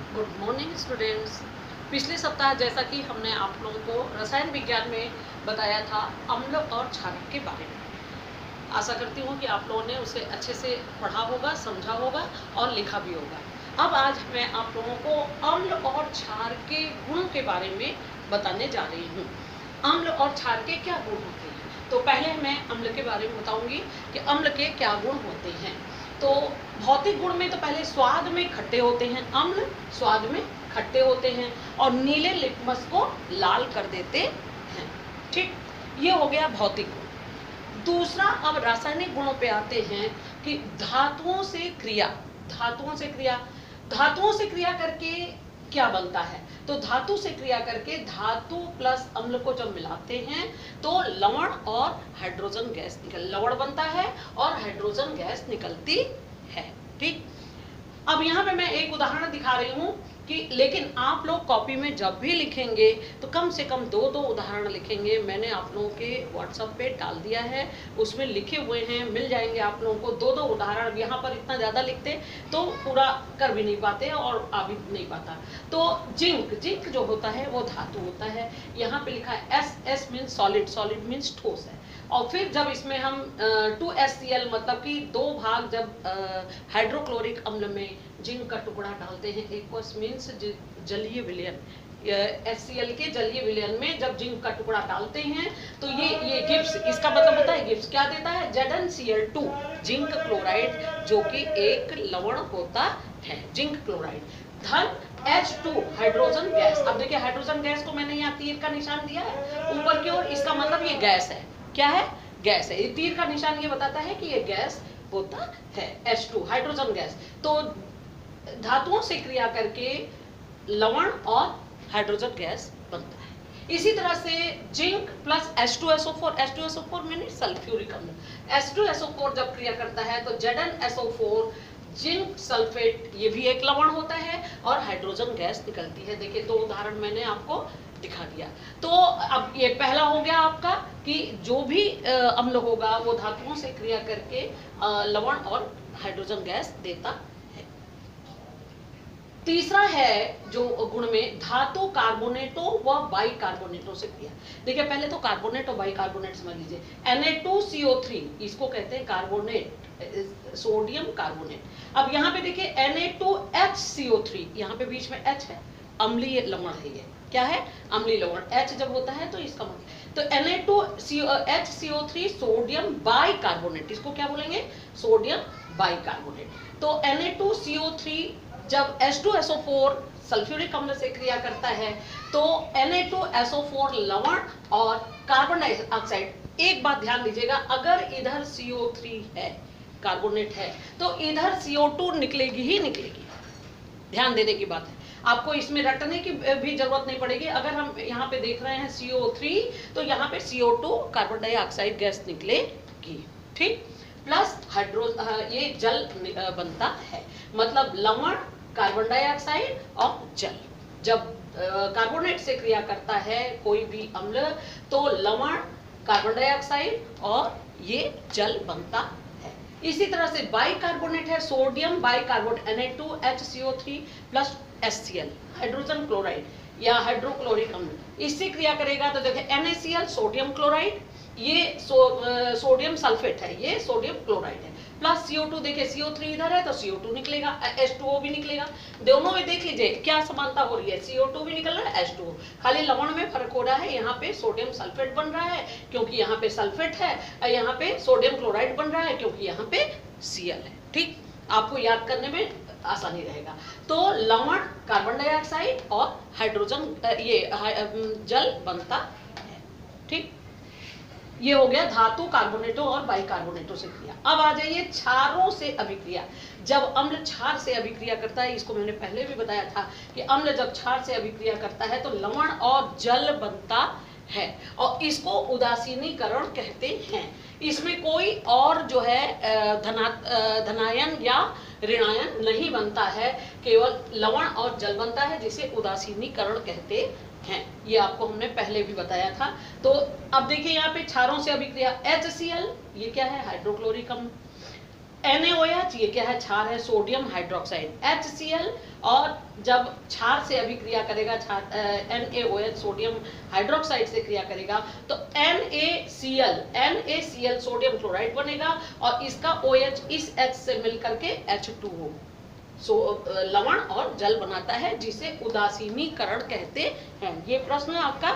Good morning students. पिछले सप्ताह जैसा कि हमने आप लोगों को रसायन विज्ञान में बताया था अम्ल और क्षारक के बारे में, आशा करती हूँ कि आप लोगों ने उसे अच्छे से पढ़ा होगा, समझा होगा और लिखा भी होगा। अब आज मैं आप लोगों को अम्ल और क्षार के गुणों के बारे में बताने जा रही हूँ। अम्ल और क्षार के क्या गुण होते हैं? तो पहले मैं अम्ल के बारे में बताऊंगी कि अम्ल के क्या गुण होते हैं। तो भौतिक गुण में तो पहले स्वाद में खट्टे होते हैं, अम्ल स्वाद में खट्टे होते हैं और नीले लिटमस को लाल कर देते हैं। ठीक, ये हो गया भौतिक गुण। दूसरा, अब रासायनिक गुणों पे आते हैं कि धातुओं से क्रिया, धातुओं से क्रिया करके क्या बनता है। तो धातु से क्रिया करके धातु प्लस अम्ल को जब मिलाते हैं तो लवण और हाइड्रोजन गैस लवण बनता है और हाइड्रोजन गैस निकलती है। ठीक, अब यहाँ पे मैं एक उदाहरण दिखा रही हूँ कि लेकिन आप लोग कॉपी में जब भी लिखेंगे तो कम से कम दो उदाहरण लिखेंगे। मैंने आप लोगों के व्हाट्सएप पे डाल दिया है, उसमें लिखे हुए हैं, मिल जाएंगे आप लोगों को दो उदाहरण। यहाँ पर इतना ज़्यादा लिखते तो पूरा कर भी नहीं पाते और आ भी नहीं पाता। तो जिंक जो होता है वो धातु होता है। यहाँ पे लिखा है एस मीन्स सॉलिड मीन्स ठोस है। और फिर जब इसमें हम 2HCl मतलब कि दो भाग जब हाइड्रोक्लोरिक अम्ल में जिंक का टुकड़ा डालते हैं, एक्वस मीन्स जलीय विलयन, HCl के जलीय विलयन में जब जिंक का टुकड़ा डालते हैं तो ये गिब्स, इसका मतलब होता है गिब्स क्या देता है, ZnCl2 जिंक क्लोराइड, जो कि एक लवण होता है, जिंक क्लोराइड, धन H2 हाइड्रोजन गैस। अब देखिए हाइड्रोजन गैस को मैंने यहाँ तीर का निशान दिया है ऊपर की ओर, इसका मतलब ये गैस है। क्या है? गैस है। ये तीर का निशान ये बताता है कि ये गैस होता है, H2 हाइड्रोजन गैस। तो धातुओं से क्रिया करके लवण और हाइड्रोजन गैस बनता है। इसी तरह से zinc plus H2SO4 means sulphuric अम्ल, H2SO4 जब क्रिया करता है तो ZnSO4 जिंक सल्फेट, ये भी एक लवण होता है और हाइड्रोजन गैस निकलती है। देखिए दो उदाहरण मैंने आपको दिखा दिया। तो अब ये पहला हो गया आपका कि जो भी अम्ल होगा वो धातुओं से क्रिया करके लवण और हाइड्रोजन गैस देता है। तीसरा है जो गुण में धातु कार्बोनेटों व बाइकार्बोनेटों से क्रिया। देखिए पहले तो कार्बोनेट और बाइकार्बोनेट समझ लीजिए। Na2CO3 इसको कहते हैं कार्बोनेट, सोडियम कार्बोनेट। अब यहाँ पे देखिए Na2HCO3, यहाँ पे बीच में H है, अम्लीय लवण है। ये क्या है? अम्लीय लवण। H जब होता है तो इसका मतलब, तो Na2HCO3 सोडियम बाइकार्बोनेट, इसको क्या बोलेंगे? Sodium bicarbonate. तो Na2CO3 जब H2SO4 सल्फ्यूरिक अम्ल से क्रिया करता है तो Na2SO4 लवण और कार्बन डाइऑक्साइड। एक बात ध्यान दीजिएगा, अगर इधर CO3 है, कार्बोनेट है, तो इधर CO2 निकलेगी ही निकलेगी। ध्यान देने की बात है, आपको इसमें रटने की भी जरूरत नहीं पड़ेगी। अगर हम यहाँ पे देख रहे हैं CO3 तो यहाँ पे CO2 कार्बन डाइऑक्साइड गैस निकलेगी। ठीक, प्लस ये जल बनता है, मतलब लवण, कार्बन डाइऑक्साइड और जल। जब कार्बोनेट से क्रिया करता है कोई भी अम्ल तो लवण, कार्बन डाइऑक्साइड और ये जल बनता है। इसी तरह से बाइकार्बोनेट है, sodium bicarbonate Na2HCO3 plus HCl hydrogen chloride या हाइड्रोक्लोरिक अम्ल, इससे क्रिया करेगा तो देखिए NaCl सोडियम क्लोराइड, ये सोडियम सल्फेट है, ये सोडियम क्लोराइड है, प्लस CO2। देखिए CO3 इधर है तो CO2 निकलेगा, H2O भी निकलेगा। दोनों में देख लीजिए क्या समानता हो रही है, CO2 भी निकल रहा है, H2O। खाली लवण में फर्क हो रहा है, यहाँ पे सोडियम सल्फेट बन रहा है क्योंकि यहाँ पे सल्फेट है, यहाँ पे सोडियम क्लोराइड बन रहा है क्योंकि यहाँ पे Cl है। ठीक, आपको याद करने में आसानी रहेगा। तो लवण, कार्बन डाइऑक्साइड और हाइड्रोजन जल बनता है। ठीक, ये हो गया धातु कार्बोनेटों और बाइकार्बोनेटों से क्रिया। अब आ जाइए क्षारों से अभिक्रिया। जब अम्ल क्षार से अभिक्रिया करता है, इसको मैंने पहले भी बताया था कि अम्ल जब क्षार से अभिक्रिया करता है तो लवण और जल बनता है और इसको उदासीनीकरण कहते हैं। इसमें कोई और जो है धनायन या ऋणायन नहीं बनता है, केवल लवण और जल बनता है जिसे उदासीनीकरण कहते हैं। ये आपको हमने पहले भी बताया था। तो अब देखिए यहाँ पे क्षारों से अभिक्रिया HCl, ये क्या है? हाइड्रोक्लोरिक अम्ल। NaOH ये क्या है, क्षार है, सोडियम हाइड्रोक्साइड, HCl, और जब क्षार से अभिक्रिया करेगा, NaOH सोडियम हाइड्रोक्साइड से क्रिया करेगा तो NaCl सोडियम क्लोराइड बनेगा और इसका OH इस H से मिलकर के H2O लवण और जल बनाता है, जिसे उदासीनीकरण कहते हैं। ये प्रश्न आपका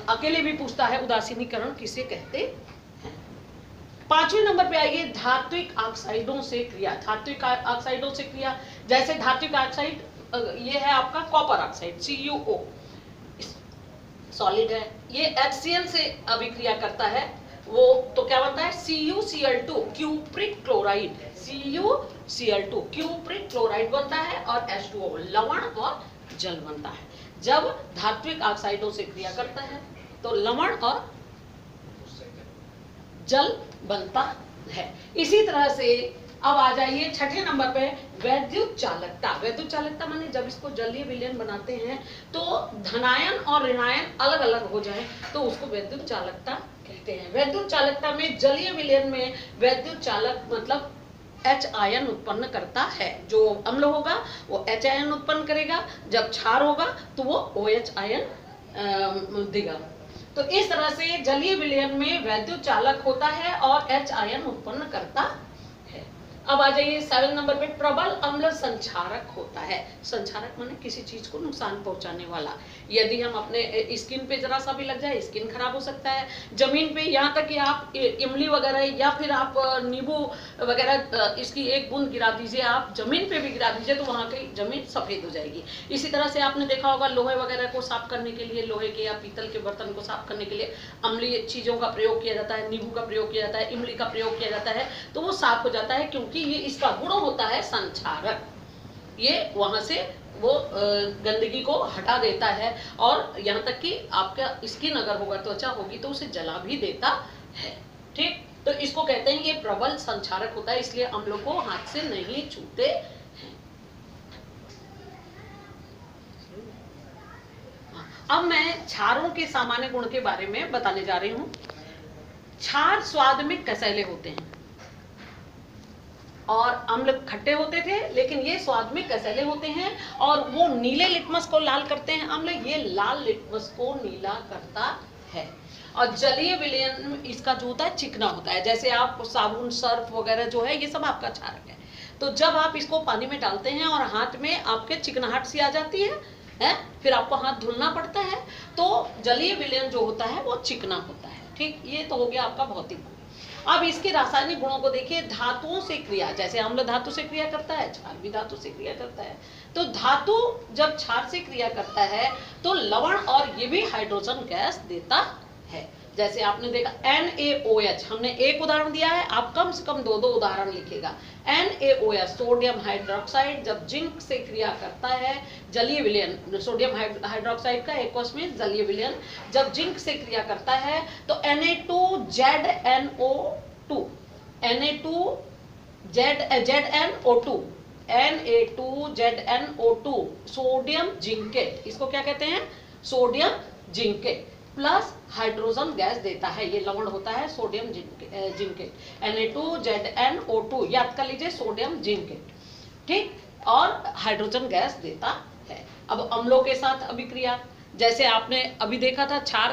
अकेले भी पूछता है, उदासीनीकरण किसे कहते हैं। 5वें नंबर पे आइए, धात्विक ऑक्साइडों से क्रिया। धात्विक ऑक्साइडों से क्रिया, जैसे धात्विक ऑक्साइड ये है आपका कॉपर ऑक्साइड CuO, सॉलिड है, ये HCl से अभिक्रिया करता है, वो तो क्या बनता है, CuCl2 cupric chloride, CuCl2 cupric chloride बनता है और H2O लवण और जल बनता है। जब धात्विक ऑक्साइडों से क्रिया करता है तो लवण और जल बनता है। इसी तरह से अब आ जाइए 6ठे नंबर पे, वैद्युत चालकता। वैद्युत चालकता माने जब इसको जलीय विलयन बनाते हैं तो धनायन और ऋणायन अलग अलग हो जाए तो उसको वैद्युत चालकता कहते हैं। वैद्युत चालकता में जलीय विलयन में वैद्युत चालक मतलब H आयन उत्पन्न करता है। जो अम्ल होगा वो H आयन उत्पन्न करेगा, जब क्षार होगा तो वो OH आयन देगा। तो इस तरह से जलीय विलयन में वैद्युत चालक होता है और H आयन उत्पन्न करता है। अब आ जाइए 7 नंबर पे, प्रबल अम्ल संक्षारक होता है। संक्षारक माने किसी चीज को नुकसान पहुंचाने वाला। यदि हम अपने स्किन पे जरा सा भी लग जाए, स्किन खराब हो सकता है। जमीन पे यहाँ तक कि आप इमली वगैरह या फिर आप नींबू वगैरह इसकी एक बूंद गिरा दीजिए, आप जमीन पे भी गिरा दीजिए तो वहाँ की जमीन सफेद हो जाएगी। इसी तरह से आपने देखा होगा लोहे वगैरह को साफ करने के लिए, लोहे के या पीतल के बर्तन को साफ करने के लिए अम्लीय चीजों का प्रयोग किया जाता है, नींबू का प्रयोग किया जाता है, इमली का प्रयोग किया जाता है, तो वो साफ हो जाता है, क्योंकि ये इसका गुण होता है संक्षारक। ये वहां से वो गंदगी को हटा देता है और यहाँ तक कि आपका स्किन अगर होगा, त्वचा होगी तो उसे जला भी देता है। ठीक, तो इसको कहते हैं ये प्रबल संक्षारक होता है, इसलिए हम लोग को हाथ से नहीं छूते हैं। अब मैं क्षारों के सामान्य गुण के बारे में बताने जा रही हूं। क्षार स्वाद में कसैले होते हैं और अम्ल खट्टे होते थे, लेकिन ये स्वाद में कसैले होते हैं और वो नीले लिटमस को लाल करते हैं अम्ल, ये लाल लिटमस को नीला करता है। और जलीय विलयन इसका जो होता है चिकना होता है, जैसे आप साबुन सर्फ वगैरह जो है ये सब आपका क्षारक है। तो जब आप इसको पानी में डालते हैं और हाथ में आपके चिकनाहट सी आ जाती है, फिर आपको हाथ धुलना पड़ता है, तो जलीय विलयन जो होता है वो चिकना होता है। ठीक, ये तो हो गया आपका भौतिक गुण। अब इसके रासायनिक गुणों को देखिए। धातुओं से क्रिया, जैसे अम्ल धातु से क्रिया करता है, क्षार भी धातु से क्रिया करता है। तो धातु जब क्षार से क्रिया करता है तो लवण और ये भी हाइड्रोजन गैस देता है। जैसे आपने देखा NaOH, हमने एक उदाहरण दिया है, आप कम से कम 2-2 उदाहरण लिखेगा। NaOH सोडियम हाइड्रोक्साइड जब जिंक से क्रिया करता है, जलीय विलयन सोडियम हाइड्रोक्साइड का एक्वस में जलीय विलयन जब जिंक से क्रिया करता है तो Na2ZNO2 Na2ZNO2 सोडियम जिंकेट, इसको क्या कहते हैं, sodium zincate plus hydrogen gas देता है। ये लवण होता है सोडियम जिंकेट, Na2ZNO2 याद कर लीजिए, सोडियम जिंकेट। ठीक, और हाइड्रोजन गैस देता है। अब अम्लों के साथ अभिक्रिया, जैसे आपने अभी देखा था क्षार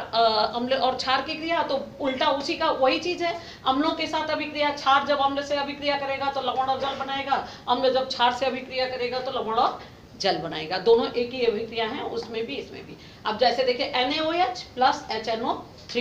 अम्ल और क्षार की क्रिया, तो उल्टा उसी का वही चीज है। अम्लों के साथ अभिक्रिया, क्षार जब अम्ल से अभिक्रिया करेगा तो लवण और जल बनाएगा, अम्ल जब क्षार से अभिक्रिया करेगा तो लवण और जल बनाएगा। दोनों एक ही अभिक्रिया है, उसमें भी इसमें भी। अब जैसे देखिए NaOH प्लस HNO3,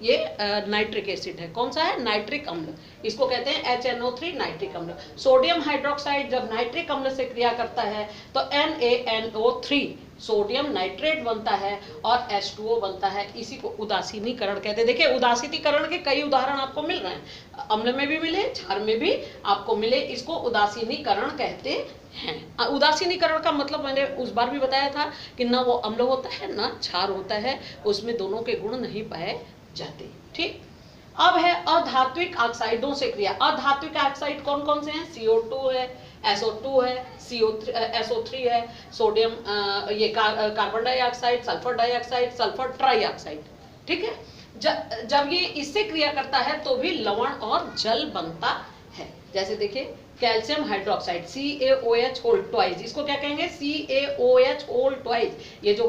ये नाइट्रिक एसिड है। कौन सा है, नाइट्रिक अम्ल, इसको कहते हैं HNO3 नाइट्रिक अम्ल। सोडियम हाइड्रोक्साइड जब नाइट्रिक अम्ल से क्रिया करता है तो NaNO3 सोडियम नाइट्रेट बनता है और H2O बनता है। इसी को उदासीनीकरण कहते हैं। देखिए उदासीनीकरण के कई उदाहरण आपको मिल रहे हैं, अम्ल में भी मिले, क्षार में भी आपको मिले, इसको उदासीनीकरण कहते हैं। उदासीनीकरण का मतलब मैंने उस बार भी बताया था कि ना वो अम्ल होता है ना क्षार होता है, उसमें दोनों के गुण नहीं पाए जाते। ठीक, अब है अधात्विक ऑक्साइडों से क्रिया। अधात्विक ऑक्साइड कौन कौन से हैं, CO2 है, SO2 है, SO3 है, सोडियम ये carbon dioxide, sulphur dioxide, sulphur trioxide. ठीक है, जब ये इससे क्रिया करता है तो भी लवण और जल बनता है। जैसे देखिए calcium hydroxide CaOH whole twice, इसको क्या कहेंगे CaOH होल ट्वाइस, ये जो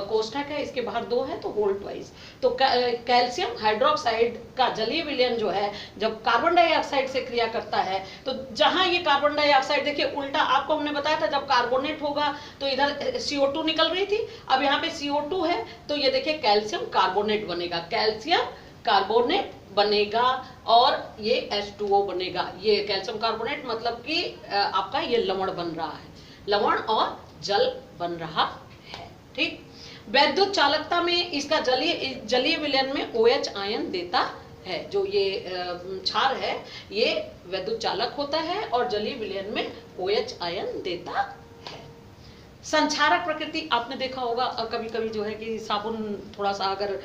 कोष्ठक है इसके बाहर 2 है तो होल ट्वाइस। तो कैल्शियम हाइड्रोक्साइड का जलीय विलयन जो है जब कार्बन डाइऑक्साइड से क्रिया करता है, तो जहां ये कार्बन डाइऑक्साइड देखिए उल्टा आपको हमने बताया था, जब कार्बोनेट होगा तो इधर CO2 निकल रही थी, अब यहाँ पे CO2 है तो ये देखिए कैल्शियम कार्बोनेट बनेगा, कैल्शियम कार्बोनेट बनेगा और ये H2O बनेगा। ये कैल्शियम कार्बोनेट मतलब कि आपका ये लवण बन रहा है, लवण और जल बन रहा है। ठीक, वैद्युत चालकता में इसका जलीय विलयन में OH आयन देता है, जो ये क्षार है ये वैद्युत चालक होता है और जलीय विलयन में OH आयन देता है। संक्षारक प्रकृति आपने देखा होगा कभी कभी जो है कि साबुन थोड़ा सा अगर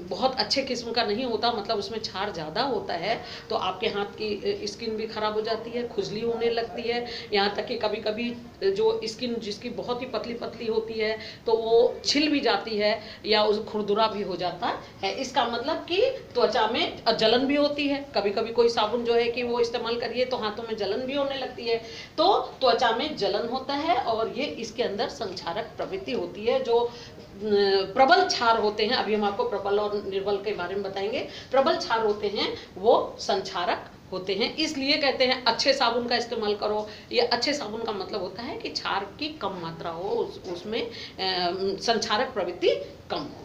बहुत अच्छे किस्म का नहीं होता, मतलब उसमें क्षार ज़्यादा होता है, तो आपके हाथ की स्किन भी खराब हो जाती है, खुजली होने लगती है, यहाँ तक कि कभी कभी जो स्किन जिसकी बहुत ही पतली पतली होती है तो वो छिल भी जाती है या उस खुरदुरा भी हो जाता है। इसका मतलब कि त्वचा में जलन भी होती है, कभी कभी कोई साबुन जो है कि वो इस्तेमाल करिए तो हाथों में जलन भी होने लगती है, तो त्वचा में जलन होता है और ये इसके अंदर संक्षारक प्रवृत्ति होती है। जो प्रबल क्षार होते हैं, अभी हम आपको प्रबल और निर्बल के बारे में बताएंगे, प्रबल क्षार होते हैं वो संक्षारक होते हैं, इसलिए कहते हैं अच्छे साबुन का इस्तेमाल करो। ये अच्छे साबुन का मतलब होता है कि क्षार की कम मात्रा हो, उसमें संक्षारक प्रवृत्ति कम हो।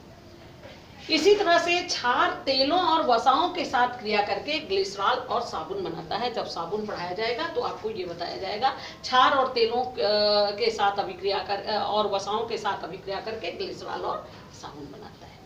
इसी तरह से क्षार तेलों और वसाओं के साथ क्रिया करके ग्लिसरॉल और साबुन बनाता है। जब साबुन पढ़ाया जाएगा तो आपको ये बताया जाएगा क्षार और तेलों के साथ अभिक्रिया कर और वसाओं के साथ अभिक्रिया करके ग्लिसरॉल और साबुन बनाता है।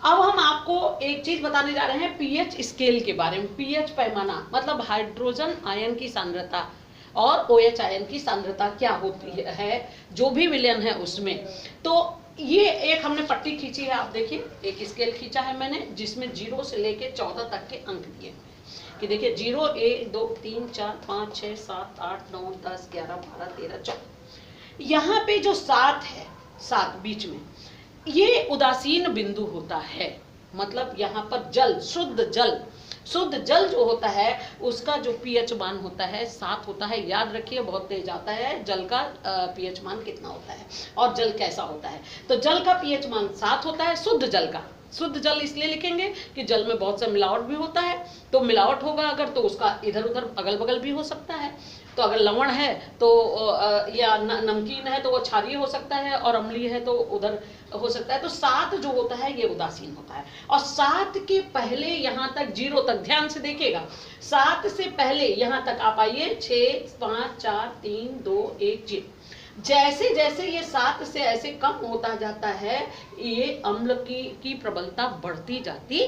अब हम आपको एक चीज बताने जा रहे हैं पीएच स्केल के बारे में। पीएच पैमाना मतलब हाइड्रोजन आयन की सांद्रता और OH आयन की सांद्रता क्या होती है, जो भी विलयन है उसमें। तो ये एक हमने पट्टी खींची है, आप देखिए एक स्केल खींचा है मैंने जिसमें 0 से लेके 14 तक के अंक दिए हैं कि देखिए 0 1 2 3 4 5 6 7 8 9 10 11 12 13 14। यहाँ पे जो 7 है, 7 बीच में, ये उदासीन बिंदु होता है। मतलब यहाँ पर जल, शुद्ध जल जो होता है उसका जो पीएच मान होता है 7 होता है। याद रखिए बहुत तेज आता है जल का पीएच मान कितना होता है और जल कैसा होता है। तो जल का पीएच मान 7 होता है, शुद्ध जल का। शुद्ध जल इसलिए लिखेंगे कि जल में बहुत सा मिलावट भी होता है, तो मिलावट होगा अगर तो उसका इधर उधर अगल बगल भी हो सकता है। तो अगर लवण है तो या नमकीन है तो वो क्षारीय हो सकता है और अम्लीय है तो उधर हो सकता है। तो 7 जो होता है ये उदासीन होता है। और 7 के पहले यहाँ तक 0 तक ध्यान से देखिएगा, 7 से पहले यहाँ तक आप आइए 6 5 4 3 2 1 0। जैसे जैसे ये 7 से ऐसे कम होता जाता है ये अम्ल की प्रबलता बढ़ती जाती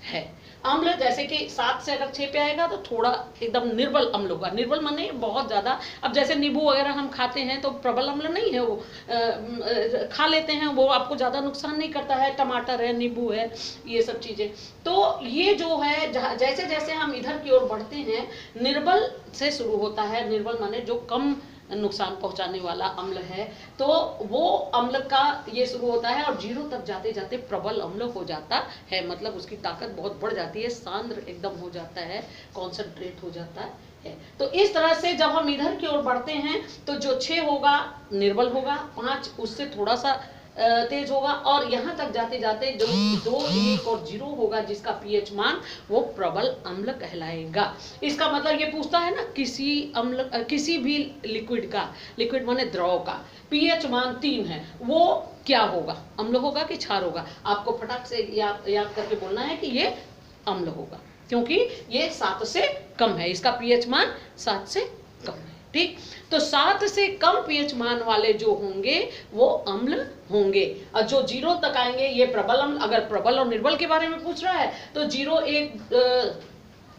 है। अम्ल जैसे कि 7 से अगर 6 पे आएगा तो थोड़ा एकदम निर्बल अम्ल होगा। निर्बल माने बहुत ज्यादा। अब जैसे नींबू वगैरह हम खाते हैं तो प्रबल अम्ल नहीं है, वो खा लेते हैं, वो आपको ज्यादा नुकसान नहीं करता है। टमाटर है, नींबू है, ये सब चीजें। तो ये जो है जैसे जैसे हम इधर की ओर बढ़ते हैं निर्बल से शुरू होता है। निर्बल माने जो कम नुकसान पहुंचाने वाला अम्ल है, तो वो अम्ल का ये शुरू होता है और 0 तक जाते जाते प्रबल अम्ल हो जाता है। मतलब उसकी ताकत बहुत बढ़ जाती है, सांद्र एकदम हो जाता है, कॉन्सेंट्रेट हो जाता है। तो इस तरह से जब हम इधर की ओर बढ़ते हैं तो जो 6 होगा निर्बल होगा, 5 उससे थोड़ा सा तेज होगा और यहाँ तक जाते जाते जो 2 1 और 0 होगा जिसका पीएच मान वो प्रबल अम्ल कहलाएगा। इसका मतलब ये पूछता है ना किसी भी लिक्विड का, लिक्विड माने द्रव का पीएच मान 3 है, वो क्या होगा, अम्ल होगा कि क्षार होगा। आपको फटाक से याद करके बोलना है कि ये अम्ल होगा क्योंकि ये 7 से कम है, इसका पीएच मान 7 से कम है। ठीक, तो 7 से कम पीएच मान वाले जो होंगे वो अम्ल होंगे और जो 0 तक आएंगे ये प्रबल अम्ल। अगर प्रबल और निर्बल के बारे में पूछ रहा है तो 0 1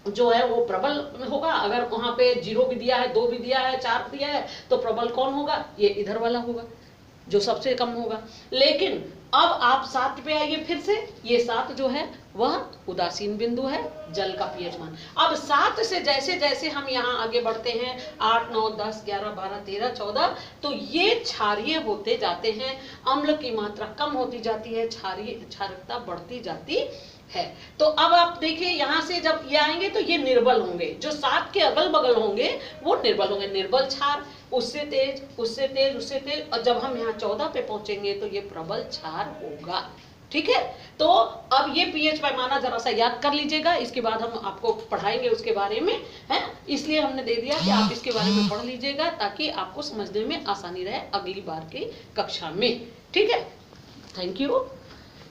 जो है वो प्रबल होगा। अगर वहां पे 0 भी दिया है, 2 भी दिया है, 4 दिया है तो प्रबल कौन होगा, ये इधर वाला होगा जो सबसे कम होगा। लेकिन अब आप 7 पे आइए फिर से, ये 7 जो है वह उदासीन बिंदु है, जल का पीएच मान। अब 7 से जैसे जैसे हम यहाँ आगे बढ़ते हैं 8 9 10 11 12 13 14 तो ये क्षारीय होते जाते हैं, अम्ल की मात्रा कम होती जाती है, क्षारीय क्षारकता बढ़ती जाती है। तो अब आप देखिए यहाँ से जब ये आएंगे तो ये निर्बल होंगे, जो 7 के अगल बगल होंगे वो निर्बल होंगे। निर्बल क्षार, उससे तेज, उससे तेज, उससे तेज, और जब हम यहाँ 14 पे पहुंचेंगे तो ये प्रबल क्षार होगा। ठीक है, तो अब ये पीएच पैमाना जरा सा याद कर लीजिएगा, इसके बाद हम आपको पढ़ाएंगे उसके बारे में, है, इसलिए हमने दे दिया कि आप इसके बारे में पढ़ लीजिएगा ताकि आपको समझने में आसानी रहे अगली बार की कक्षा में। ठीक है, थैंक यू।